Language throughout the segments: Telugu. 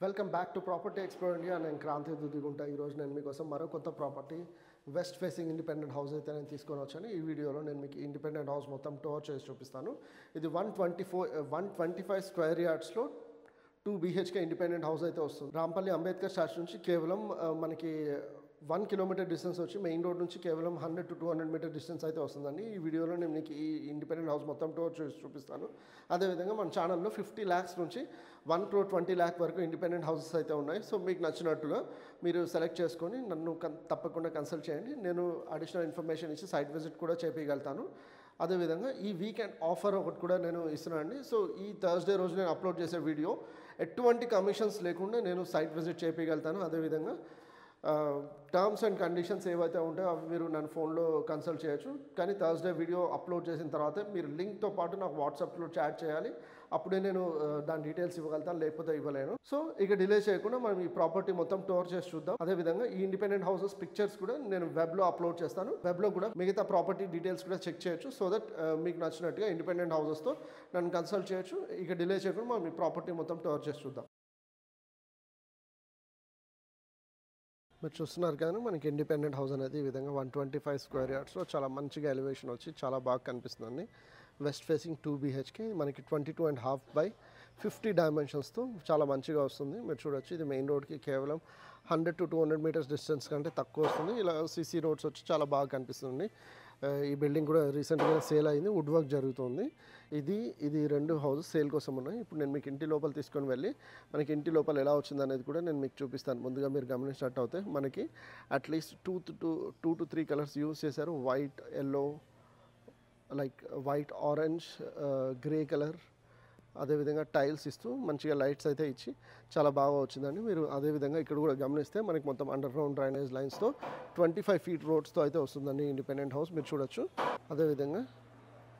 Welcome back to property explore India. నేను క్రాంతి దుద్దిగుంటా. ఈరోజు నేను మీకోసం మరో కొత్త property west facing independent house అయితే నేను తీసుకొని వచ్చాను. ఈ వీడియోలో నేను మీకు ఇండిపెండెంట్ హౌస్ మొత్తం టూర్ చేసి చూపిస్తాను. ఇది 125 స్క్వేర్ యార్డ్స్లో 2 BHK ఇండిపెండెంట్ హౌస్ అయితే వస్తుంది. రాంపల్లి అంబేద్కర్ స్టాచ్యూ నుంచి కేవలం మనకి 1 కిలోమీటర్ డిస్టెన్స్ వచ్చి మెయిన్ రోడ్ నుంచి కేవలం 100 to 200 మీటర్ డిస్టెన్స్ అయితే వస్తుందండి. ఈ వీడియోలో నేను మీకు ఈ ఇండిపెండెంట్ హౌస్ మొత్తం టూర్ చేసి చూపిస్తాను. అదేవిధంగా మన ఛానల్లో 50 lakhs నుంచి 1,20 lakh వరకు ఇండిపెండెంట్ హౌసెస్ అయితే ఉన్నాయి. సో మీకు నచ్చినట్టుగా మీరు సెలెక్ట్ చేసుకొని నన్ను తప్పకుండా కన్సల్ట్ చేయండి. నేను అడిషనల్ ఇన్ఫర్మేషన్ ఇచ్చి సైట్ విజిట్ కూడా చేయగలుగుతాను. అదేవిధంగా ఈ వీకెండ్ ఆఫర్ ఒకటి కూడా నేను ఇస్తున్నాను అండి. సో ఈ థర్స్డే రోజు నేను అప్లోడ్ చేసే వీడియో ఎటువంటి కమిషన్స్ లేకుండా నేను సైట్ విజిట్ చేయగలుగుతాను. అదేవిధంగా టర్మ్స్ అండ్ కండిషన్స్ ఏవైతే ఉంటాయో అవి మీరు నన్ను ఫోన్లో కన్సల్ట్ చేయొచ్చు. కానీ థర్స్డే వీడియో అప్లోడ్ చేసిన తర్వాత మీరు లింక్తో పాటు నాకు వాట్సాప్లో చాట్ చేయాలి. అప్పుడే నేను దాని డీటెయిల్స్ ఇవ్వగలుగుతాను, లేకపోతే ఇవ్వలేను. సో ఇక డిలే చేయకుండా మనం ఈ ప్రాపర్టీ మొత్తం టూర్ చేసి చూద్దాం. అదేవిధంగా ఈ ఇండిపెండెంట్ హౌసెస్ పిక్చర్స్ కూడా నేను వెబ్లో అప్లోడ్ చేస్తాను. వెబ్లో కూడా మిగతా ప్రాపర్టీ డీటెయిల్స్ కూడా చెక్ చేయొచ్చు. సో దట్ మీకు నచ్చినట్టుగా ఇండిపెండెంట్ హౌసెస్తో నన్ను కన్సల్ట్ చేయొచ్చు. ఇక డిలే చేయకుండా మనం ఈ ప్రాపర్టీ మొత్తం టూర్ చేసి చూద్దాం. మీరు చూస్తున్నారు కానీ మనకి ఇండిపెండెంట్ హౌస్ అనేది ఈ విధంగా 125 స్క్వేర్ యార్డ్స్లో చాలా మంచిగా ఎలివేషన్ వచ్చి చాలా బాగా కనిపిస్తుందండి. వెస్ట్ ఫేసింగ్ 2 BHK మనకి 22.5 by 50 డైమెన్షన్స్తో చాలా మంచిగా వస్తుంది. మీరు చూడొచ్చు, ఇది మెయిన్ రోడ్కి కేవలం 100 to 200 మీటర్స్ డిస్టెన్స్ కంటే తక్కువ వస్తుంది. ఇలా CC రోడ్స్ వచ్చి చాలా బాగా కనిపిస్తుంది. ఈ బిల్డింగ్ కూడా రీసెంట్గా సేల్ అయింది, వుడ్ వర్క్ జరుగుతుంది. ఇది 2 హౌసెస్ సేల్ కోసం ఉన్నాయి. ఇప్పుడు నేను మీకు ఇంటి లోపల తీసుకొని వెళ్ళి మనకి ఇంటి లోపల ఎలా వచ్చింది అనేది కూడా నేను మీకు చూపిస్తాను. ముందుగా మీరు గమనించినట్టు అయితే మనకి అట్లీస్ట్ 2 to 3 కలర్స్ యూజ్ చేశారు. White, yellow, like white, orange, grey colour. అదేవిధంగా టైల్స్ ఇస్తూ మంచిగా లైట్స్ అయితే ఇచ్చి చాలా బాగా వచ్చిందండి. మీరు అదేవిధంగా ఇక్కడ కూడా గమనిస్తే మనకి మొత్తం అండర్ గ్రౌండ్ డ్రైనేజ్ లైన్స్తో 25 feet రోడ్స్తో అయితే వస్తుందండి ఇండిపెండెంట్ హౌస్. మీరు చూడొచ్చు. అదేవిధంగా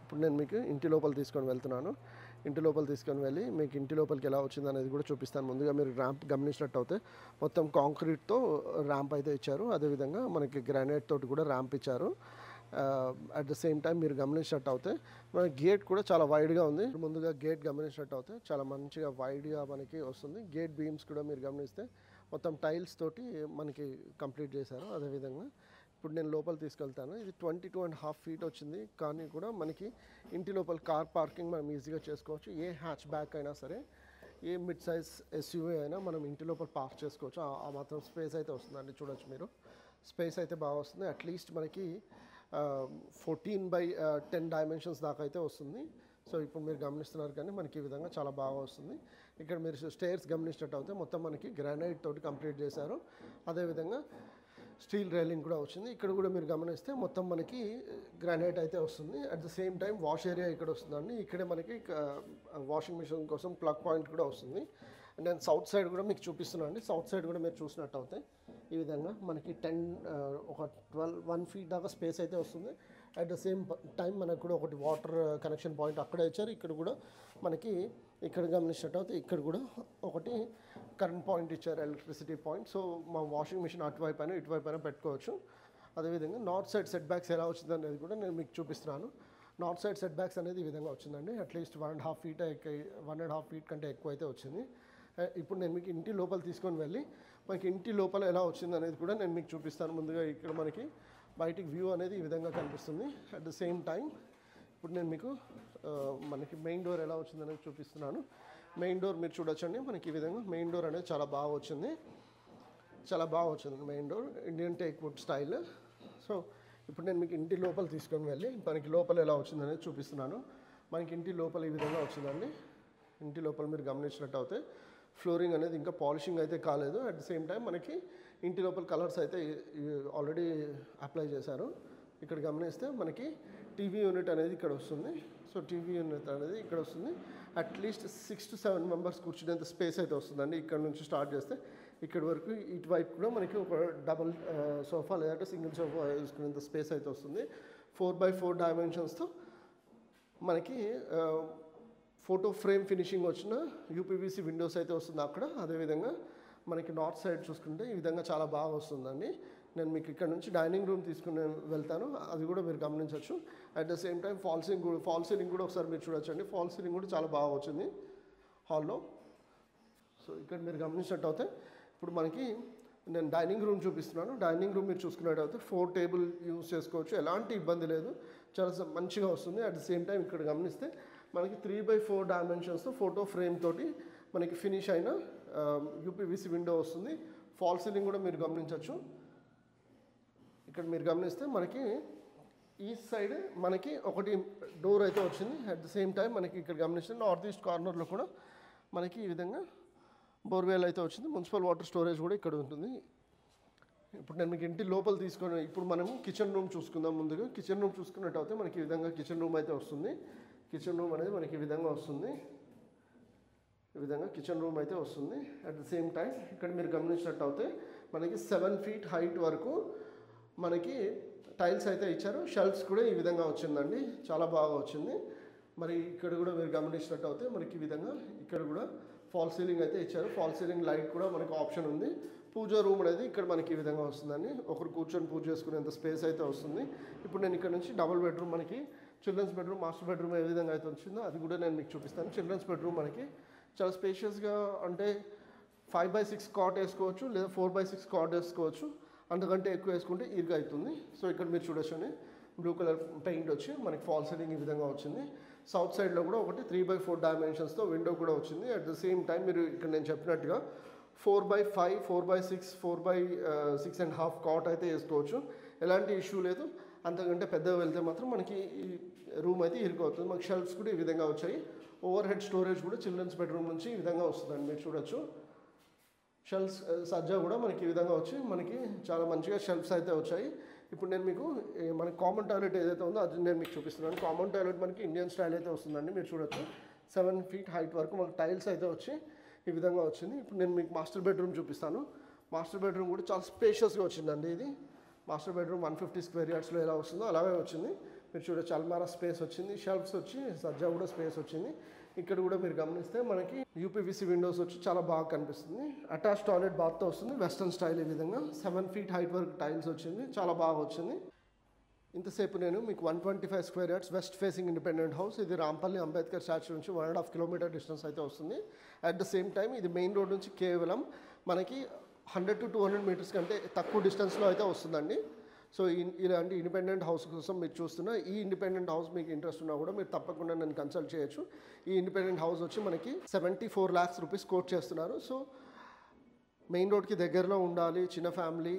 ఇప్పుడు నేను మీకు ఇంటి లోపల తీసుకొని వెళ్తున్నాను. ఇంటి లోపల తీసుకొని వెళ్ళి మీకు ఇంటి లోపలికి ఎలా వచ్చింది అనేది కూడా చూపిస్తాను. ముందుగా మీరు ర్యాంప్ గమనించినట్టు అయితే మొత్తం కాంక్రీట్తో ర్యాంప్ అయితే ఇచ్చారు. అదేవిధంగా మనకి గ్రానైట్ తోటి కూడా ర్యాంప్ ఇచ్చారు. అట్ ద సేమ్ టైం మీరు గమనించినట్టు అయితే మన గేట్ కూడా చాలా వైడ్గా ఉంది. ముందుగా గేట్ గమనించినట్టు అయితే చాలా మంచిగా వైడ్గా మనకి వస్తుంది. గేట్ బీమ్స్ కూడా మీరు గమనిస్తే మొత్తం టైల్స్ తోటి మనకి కంప్లీట్ చేశారు. అదేవిధంగా ఇప్పుడు నేను లోపల తీసుకెళ్తాను. ఇది 22.5 feet వచ్చింది. కానీ కూడా మనకి ఇంటి లోపల కార్ పార్కింగ్ మనం ఈజీగా చేసుకోవచ్చు. ఏ హ్యాచ్ బ్యాక్ అయినా సరే, ఏ మిడ్ సైజ్ SUV అయినా మనం ఇంటి లోపల పార్క్ చేసుకోవచ్చు. ఆ మాత్రం స్పేస్ అయితే వస్తుందండి. చూడొచ్చు మీరు, స్పేస్ అయితే బాగా వస్తుంది. అట్లీస్ట్ మనకి 14 by 10 డైమెన్షన్స్ దాకా అయితే వస్తుంది. సో ఇప్పుడు మీరు గమనిస్తున్నారు కానీ మనకి ఈ విధంగా చాలా బాగా వస్తుంది. ఇక్కడ మీరు స్టేర్స్ గమనించినట్టు అయితే మొత్తం మనకి గ్రానైట్ తోటి కంప్లీట్ చేశారు. అదేవిధంగా స్టీల్ రైలింగ్ కూడా వచ్చింది. ఇక్కడ కూడా మీరు గమనిస్తే మొత్తం మనకి గ్రానైట్ అయితే వస్తుంది. At the same time wash area ఇక్కడ వస్తుందండి. ఇక్కడే మనకి వాషింగ్ మిషన్ కోసం ప్లగ్ పాయింట్ కూడా వస్తుంది. అండ్ నేను సౌత్ సైడ్ కూడా మీకు చూపిస్తున్నాను అండి. సౌత్ సైడ్ కూడా మీరు చూసినట్టు అయితే ఈ విధంగా మనకి 1 feet దాకా స్పేస్ అయితే వస్తుంది. అట్ ద సేమ్ టైం మనకు కూడా ఒకటి వాటర్ కనెక్షన్ పాయింట్ అక్కడే ఇచ్చారు. ఇక్కడ కూడా మనకి ఇక్కడ గమనించినట్టు అయితే ఇక్కడ కూడా ఒకటి కరెంట్ పాయింట్ ఇచ్చారు, ఎలక్ట్రిసిటీ పాయింట్. సో మా వాషింగ్ మిషన్ అటువైపు అయినా ఇటువైపు అయినా పెట్టుకోవచ్చు. అదేవిధంగా నార్త్ సైడ్ సెట్ బ్యాక్స్ ఎలా వచ్చింది అనేది కూడా నేను మీకు చూపిస్తున్నాను. నార్త్ సైడ్ సెట్ బ్యాక్స్ అనేది ఈ విధంగా వచ్చిందండి. అట్లీస్ట్ 1.5 feet కంటే ఎక్కువ అయితే వచ్చింది. ఇప్పుడు నేను మీకు ఇంటి లోపల తీసుకొని వెళ్ళి మనకి ఇంటి లోపల ఎలా వచ్చింది అనేది కూడా నేను మీకు చూపిస్తాను. ముందుగా ఇక్కడ మనకి బయటికి వ్యూ అనేది ఈ విధంగా కనిపిస్తుంది. అట్ ద సేమ్ టైం ఇప్పుడు నేను మీకు మనకి మెయిన్ డోర్ ఎలా వచ్చింది అనేది చూపిస్తున్నాను. మెయిన్ డోర్ మీరు చూడొచ్చండి. మనకి ఈ విధంగా మెయిన్ డోర్ అనేది చాలా బాగా వచ్చింది. చాలా బాగా వచ్చింది main door, Indian teak wood style. So ఇప్పుడు నేను మీకు ఇంటి లోపల తీసుకొని వెళ్ళి మనకి లోపల ఎలా వచ్చింది అనేది చూపిస్తున్నాను. మనకి ఇంటి లోపల ఈ విధంగా వచ్చిందండి. ఇంటి లోపల మీరు గమనించినట్టు అయితే ఫ్లోరింగ్ అనేది ఇంకా పాలిషింగ్ అయితే కాలేదు. అట్ ద సేమ్ టైం మనకి ఇంటి లోపల కలర్స్ అయితే ఆల్రెడీ అప్లై చేశారు. ఇక్కడ గమనిస్తే మనకి టీవీ యూనిట్ అనేది ఇక్కడ వస్తుంది. సో టీవీ యూనిట్ అనేది ఇక్కడ వస్తుంది. అట్లీస్ట్ 6 to 7 members కూర్చునేంత స్పేస్ అయితే వస్తుందండి. ఇక్కడ నుంచి స్టార్ట్ చేస్తే ఇక్కడ వరకు ఇటువైపు కూడా మనకి ఒక డబుల్ సోఫా లేదంటే సింగిల్ సోఫా వేసుకునేంత స్పేస్ అయితే వస్తుంది. 4 by 4 డైమెన్షన్స్తో మనకి ఫోటో ఫ్రేమ్ ఫినిషింగ్ వచ్చిన UPVC విండోస్ అయితే వస్తుంది అక్కడ. అదేవిధంగా మనకి నార్త్ సైడ్ చూసుకుంటే ఈ విధంగా చాలా బాగా వస్తుందండి. నేను మీకు ఇక్కడ నుంచి డైనింగ్ రూమ్ తీసుకుని వెళ్తాను, అది కూడా మీరు గమనించవచ్చు. At the same time fall ceiling కూడా ఒకసారి మీరు చూడొచ్చండి. ఫాల్ సీలింగ్ కూడా చాలా బాగా వచ్చింది హాల్లో. సో ఇక్కడ మీరు గమనించినట్టయితే ఇప్పుడు మనకి నేను డైనింగ్ రూమ్ చూపిస్తున్నాను. డైనింగ్ రూమ్ మీరు చూసుకున్నట్టయితే 4 టేబుల్ యూస్ చేసుకోవచ్చు, ఎలాంటి ఇబ్బంది లేదు, చాలా మంచిగా వస్తుంది. అట్ ద సేమ్ టైం ఇక్కడ గమనిస్తే మనకి 3x4 డైమెన్షన్స్తో ఫోటో ఫ్రేమ్ తోటి మనకి ఫినిష్ అయిన యూపీవీసీ విండో వస్తుంది. ఫాల్ సీలింగ్ కూడా మీరు గమనించవచ్చు. ఇక్కడ మీరు గమనిస్తే మనకి ఈ సైడ్ మనకి ఒకటి డోర్ అయితే వచ్చింది. అట్ ద సేమ్ టైం మనకి ఇక్కడ గమనిస్తే నార్త్ ఈస్ట్ కార్నర్లో కూడా మనకి ఈ విధంగా బోర్వెల్ అయితే వచ్చింది. మున్సిపల్ వాటర్ స్టోరేజ్ కూడా ఇక్కడ ఉంటుంది. ఇప్పుడు నేను మీకు ఇంటి లోపల తీసుకొని ఇప్పుడు మనం కిచెన్ రూమ్ చూసుకుందాం. ముందుగా కిచెన్ రూమ్ చూసుకున్నట్టయితే మనకి ఈ విధంగా కిచెన్ రూమ్ అయితే వస్తుంది. కిచెన్ రూమ్ అనేది మనకి ఈ విధంగా వస్తుంది. ఈ విధంగా కిచెన్ రూమ్ అయితే వస్తుంది. అట్ ద సేమ్ టైం ఇక్కడ మీరు గమనించినట్టయితే మనకి 7 feet హైట్ వరకు మనకి టైల్స్ అయితే ఇచ్చారు. షెల్ఫ్స్ కూడా ఈ విధంగా వచ్చిందండి, చాలా బాగా వచ్చింది. మరి ఇక్కడ కూడా మీరు గమనించినట్టయితే మనకి ఈ విధంగా ఇక్కడ కూడా ఫాల్ సీలింగ్ అయితే ఇచ్చారు. ఫాల్ సీలింగ్ లైట్ కూడా మనకి ఆప్షన్ ఉంది. పూజ రూమ్ అనేది ఇక్కడ మనకి ఈ విధంగా వస్తుందండి, ఒకరు కూర్చొని పూజ చేసుకునేంత స్పేస్ అయితే వస్తుంది. ఇప్పుడు నేను ఇక్కడ నుంచి డబుల్ బెడ్రూమ్ మనకి చిల్డ్రన్స్ బెడ్రూమ్, మాస్టర్ బెడ్రూమ్ ఏ విధంగా అయితే వచ్చిందో అది కూడా నేను మీకు చూపిస్తాను. చిల్డ్రన్స్ బెడ్రూమ్ మనకి చాలా స్పేషియస్గా, అంటే 5x6 కాట్ వేసుకోవచ్చు లేదా 4x6 కాట్ వేసుకోవచ్చు. అంతకంటే ఎక్కువ వేసుకుంటే ఇరుగు అవుతుంది. సో ఇక్కడ మీరు చూడొచ్చండి, బ్లూ కలర్ పెయింట్ వచ్చి మనకి ఫాల్ సీలింగ్ ఈ విధంగా వచ్చింది. సౌత్ సైడ్లో కూడా ఒకటి 3x4 డైమెన్షన్స్తో విండో కూడా వచ్చింది. అట్ ద సేమ్ టైం మీరు ఇక్కడ నేను చెప్పినట్టుగా 4x5, 4x6, 4x6.5 కాట్ అయితే వేసుకోవచ్చు, ఎలాంటి ఇష్యూ లేదు. అంతకంటే పెద్దగా వెళ్తే మాత్రం మనకి ఈ రూమ్ అయితే ఇరుకు అవుతుంది. మనకి షెల్ఫ్స్ కూడా ఈ విధంగా వచ్చాయి. ఓవర్ హెడ్ స్టోరేజ్ కూడా చిల్డ్రన్స్ బెడ్రూమ్ నుంచి ఈ విధంగా వస్తుందండి, మీరు చూడొచ్చు. షెల్ఫ్స్ సజ్జా కూడా మనకి ఈ విధంగా వచ్చి మనకి చాలా మంచిగా షెల్ఫ్స్ అయితే వచ్చాయి. ఇప్పుడు నేను మీకు మనకి కామన్ టాయిలెట్ ఏదైతే ఉందో అది నేను మీకు చూపిస్తున్నాను. కామన్ టాయిలెట్ మనకి ఇండియన్ స్టైల్ అయితే వస్తుందండి, మీరు చూడొచ్చు. 7 feet హైట్ వరకు మనకి టైల్స్ అయితే వచ్చి ఈ విధంగా వచ్చింది. ఇప్పుడు నేను మీకు మాస్టర్ బెడ్రూమ్ చూపిస్తాను. మాస్టర్ బెడ్రూమ్ కూడా చాలా స్పేషియస్గా వచ్చిందండి. ఇది మాస్టర్ బెడ్రూమ్ 150 square yardsలో ఎలా వస్తుందో అలాగే వచ్చింది. మీరు చూడొచ్చు, అల్మారా స్పేస్ వచ్చింది, షెల్ఫ్స్ వచ్చి సజ్జా కూడా స్పేస్ వచ్చింది. ఇక్కడ కూడా మీరు గమనిస్తే మనకి యూపీవీసీ విండోస్ వచ్చి చాలా బాగా కనిపిస్తుంది. అటాచ్ టాయిలెట్ బాత్తో వస్తుంది, వెస్టర్న్ స్టైల్. ఈ విధంగా 7 feet హైట్ వరకు టైల్స్ వచ్చింది, చాలా బాగా వచ్చింది. ఇంతసేపు నేను మీకు 125 square yards west facing independent house, ఇది రాంపల్లి అంబేద్కర్ స్టాచ్యూ నుంచి 1.5 kilometer డిస్టెన్స్ అయితే వస్తుంది. అట్ ద సేమ్ టైం ఇది మెయిన్ రోడ్ నుంచి కేవలం మనకి 100 to 200 meters కంటే తక్కువ డిస్టెన్స్లో అయితే వస్తుందండి. సో ఇలాంటి ఇండిపెండెంట్ హౌస్ కోసం మీరు చూస్తున్న ఈ ఇండిపెండెంట్ హౌస్ మీకు ఇంట్రెస్ట్ ఉన్నా కూడా మీరు తప్పకుండా నన్ను కన్సల్ట్ చేయొచ్చు. ఈ ఇండిపెండెంట్ హౌస్ వచ్చి మనకి 74 lakhs rupees కోట్ చేస్తున్నారు. సో మెయిన్ రోడ్కి దగ్గరలో ఉండాలి, చిన్న ఫ్యామిలీ,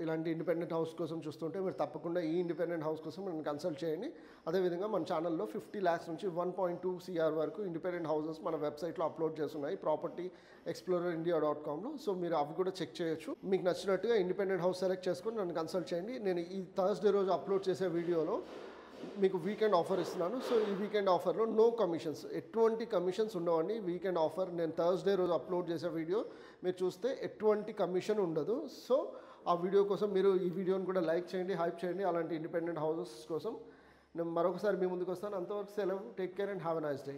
ఇలాంటి ఇండిపెండెంట్ హౌస్ కోసం చూస్తుంటే మీరు తప్పకుండా ఈ ఇండిపెండెంట్ హౌస్ కోసం నన్ను కన్సల్ట్ చేయండి. అదేవిధంగా మన ఛానల్లో 50 lakhs నుంచి 1.2 crore వరకు ఇండిపెండెంట్ హౌసెస్ మన వెబ్సైట్లో అప్లోడ్ చేస్తున్నాయి, propertyexplorer.india.comలో. సో మీరు అవి కూడా చెక్ చేయొచ్చు. మీకు నచ్చినట్టుగా ఇండిపెండెంట్ హౌస్ సెలెక్ట్ చేసుకొని నన్ను కన్సల్ట్ చేయండి. నేను ఈ థర్స్డే రోజు అప్లోడ్ చేసే వీడియోలో మీకు వీకెండ్ ఆఫర్ ఇస్తున్నాను. సో ఈ వీకెండ్ ఆఫర్లో నో కమిషన్స్, ఎటువంటి కమిషన్స్ ఉండవండి. వీకెండ్ ఆఫర్ నేను థర్స్డే రోజు అప్లోడ్ చేసే వీడియో మీరు చూస్తే ఎటువంటి కమిషన్ ఉండదు. సో ఆ వీడియో కోసం మీరు ఈ వీడియోని కూడా లైక్ చేయండి, హైప్ చేయండి. అలాంటి ఇండిపెండెంట్ హౌసెస్ కోసం నేను మరొకసారి మీ ముందుకు వస్తాను. అంతవరకు సెలవు. Take care and have a nice day.